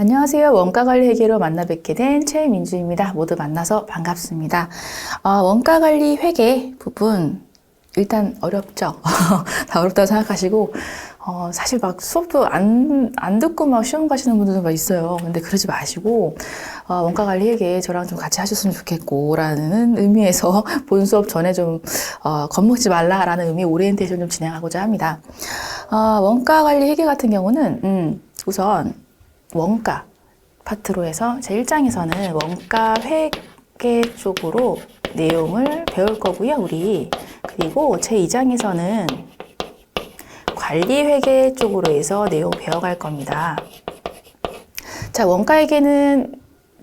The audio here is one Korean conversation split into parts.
안녕하세요. 원가관리 회계로 만나 뵙게 된 최민주입니다. 모두 만나서 반갑습니다. 원가관리 회계 부분 일단 어렵죠? 다 어렵다고 생각하시고 사실 막 수업도 안 듣고 막 시험 가시는 분들도 막 있어요. 근데 그러지 마시고 원가관리 회계 저랑 좀 같이 하셨으면 좋겠고 라는 의미에서 본 수업 전에 좀 겁먹지 말라라는 의미의 오리엔테이션 좀 진행하고자 합니다. 원가관리 회계 같은 경우는 우선 원가 파트로 해서 제 1장에서는 원가 회계 쪽으로 내용을 배울 거고요, 우리. 그리고 제 2장에서는 관리 회계 쪽으로 해서 내용 배워갈 겁니다. 자, 원가 회계는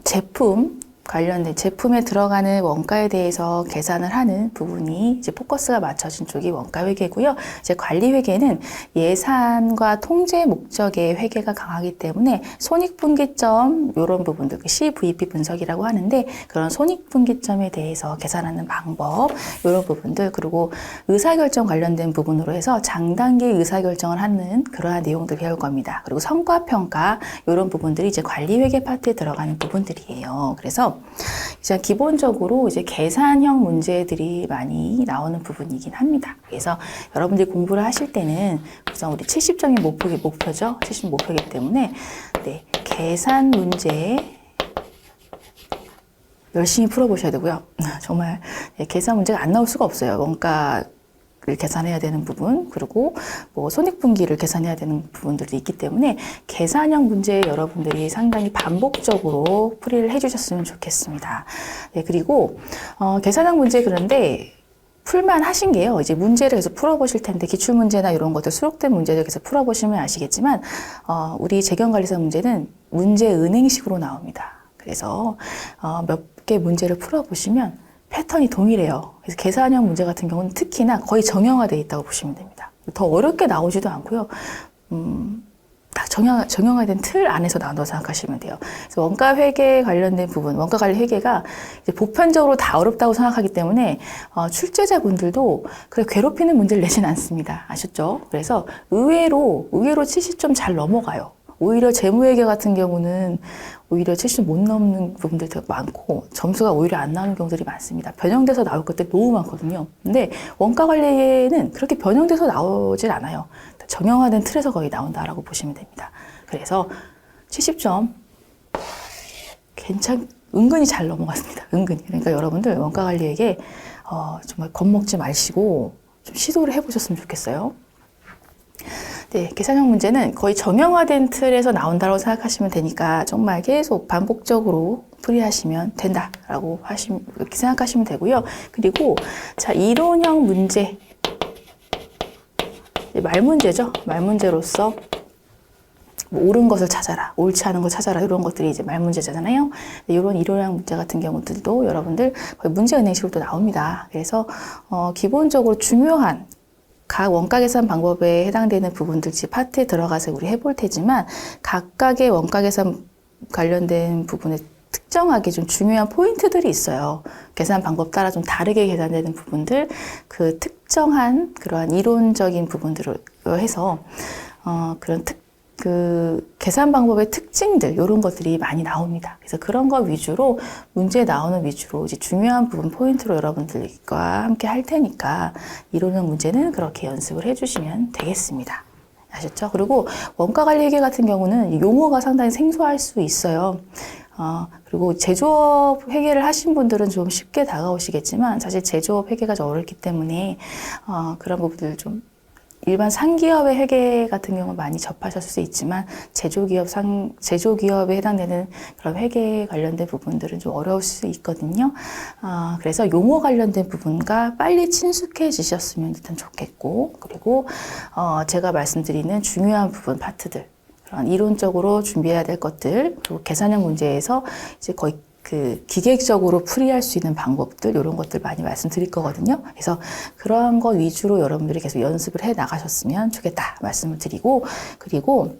제품 관련된 제품에 들어가는 원가에 대해서 계산을 하는 부분이 이제 포커스가 맞춰진 쪽이 원가 회계고요. 이제 관리 회계는 예산과 통제 목적의 회계가 강하기 때문에 손익분기점 이런 부분들, CVP 분석이라고 하는데 그런 손익분기점에 대해서 계산하는 방법 이런 부분들 그리고 의사결정 관련된 부분으로 해서 장단기 의사결정을 하는 그러한 내용들 배울 겁니다. 그리고 성과평가 이런 부분들이 이제 관리 회계 파트에 들어가는 부분들이에요. 그래서 이제 기본적으로 이제 계산형 문제들이 많이 나오는 부분이긴 합니다. 그래서 여러분들이 공부를 하실 때는 우선 우리 70점이 목표죠. 70 목표이기 때문에 계산 문제 열심히 풀어보셔야 되고요. 정말 계산 문제가 안 나올 수가 없어요. 원가를 계산해야 되는 부분 그리고 뭐 손익분기를 계산해야 되는 부분들도 있기 때문에 계산형 문제 여러분들이 상당히 반복적으로 풀이를 해주셨으면 좋겠습니다. 그리고 계산형 문제 그런데 풀만 하신 게요. 이제 문제를 계속 풀어보실 텐데 기출문제나 이런 것들 수록된 문제들 계속 풀어보시면 아시겠지만 우리 재경관리사 문제는 문제 은행식으로 나옵니다. 그래서 몇 개 문제를 풀어보시면 패턴이 동일해요. 그래서 계산형 문제 같은 경우는 특히나 거의 정형화되어 있다고 보시면 됩니다. 더 어렵게 나오지도 않고요. 딱 정형화된 틀 안에서 나온다고 생각하시면 돼요. 그래서 원가 회계 관련된 부분, 원가 관리 회계가 이제 보편적으로 다 어렵다고 생각하기 때문에 출제자분들도 그래 괴롭히는 문제를 내진 않습니다. 아셨죠? 그래서 의외로 70점 잘 넘어가요. 오히려 재무회계 같은 경우는 오히려 70못 넘는 부분들이 되게 많고 점수가 오히려 안 나오는 경우들이 많습니다. 변형돼서 나올 것들이 너무 많거든요. 근데 원가관리는 그렇게 변형돼서 나오질 않아요. 정형화된 틀에서 거의 나온다라고 보시면 됩니다. 그래서 70점 은근히 잘 넘어갔습니다. 은근히. 그러니까 여러분들 원가관리에게 정말 겁먹지 마시고 좀 시도를 해보셨으면 좋겠어요. 계산형 문제는 거의 정형화된 틀에서 나온다고 생각하시면 되니까 정말 계속 반복적으로 풀이하시면 된다라고 이렇게 생각하시면 되고요. 그리고 자, 이론형 문제. 말문제죠. 말문제로서 뭐 옳은 것을 찾아라, 옳지 않은 걸 찾아라 이런 것들이 이제 말문제잖아요. 이런 이론형 문제 같은 경우들도 여러분들 거의 문제 은행식으로 또 나옵니다. 그래서 기본적으로 중요한 각 원가 계산 방법에 해당되는 부분들 파트에 들어가서 우리 해볼 테지만 각각의 원가 계산 관련된 부분에 특정하게 좀 중요한 포인트들이 있어요. 계산 방법 따라 좀 다르게 계산되는 부분들, 그 특정한 그러한 이론적인 부분들을 해서 그런 계산 방법의 특징들 이런 것들이 많이 나옵니다. 그래서 그런 거 위주로 문제 나오는 위주로 이제 중요한 부분 포인트로 여러분들과 함께 할 테니까 이론형 문제는 그렇게 연습을 해주시면 되겠습니다. 아셨죠? 그리고 원가관리 회계 같은 경우는 용어가 상당히 생소할 수 있어요. 그리고 제조업 회계를 하신 분들은 좀 쉽게 다가오시겠지만 사실 제조업 회계가 좀 어렵기 때문에 그런 부분들 좀 일반 상기업의 회계 같은 경우 많이 접하셨을 수 있지만 제조기업에 해당되는 그런 회계 관련된 부분들은 좀 어려울 수 있거든요. 그래서 용어 관련된 부분과 빨리 친숙해지셨으면 일단 좋겠고 그리고 제가 말씀드리는 중요한 부분 파트들 그런 이론적으로 준비해야 될 것들 그리고 계산형 문제에서 이제 거의 기계적으로 풀이할 수 있는 방법들 이런 것들 많이 말씀드릴 거거든요. 그래서 그런 것 위주로 여러분들이 계속 연습을 해 나가셨으면 좋겠다 말씀을 드리고 그리고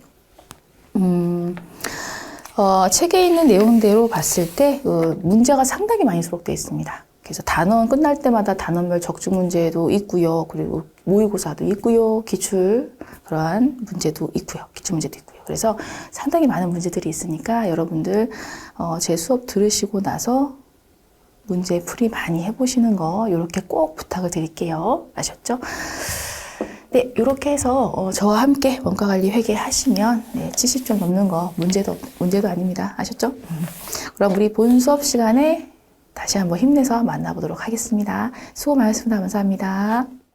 책에 있는 내용대로 봤을 때 문제가 상당히 많이 수록되어 있습니다. 그래서 단원 끝날 때마다 단원별 적중 문제도 있고요. 그리고 모의고사도 있고요. 기출 그러한 문제도 있고요. 기출 문제도 있고요. 그래서 상당히 많은 문제들이 있으니까 여러분들 제 수업 들으시고 나서 문제 풀이 많이 해보시는 거 이렇게 꼭 부탁을 드릴게요. 아셨죠? 네, 이렇게 해서 저와 함께 원가관리 회계 하시면 70점 넘는 거 문제도 아닙니다. 아셨죠? 그럼 우리 본 수업 시간에 다시 한번 힘내서 만나보도록 하겠습니다. 수고 많으셨습니다. 감사합니다.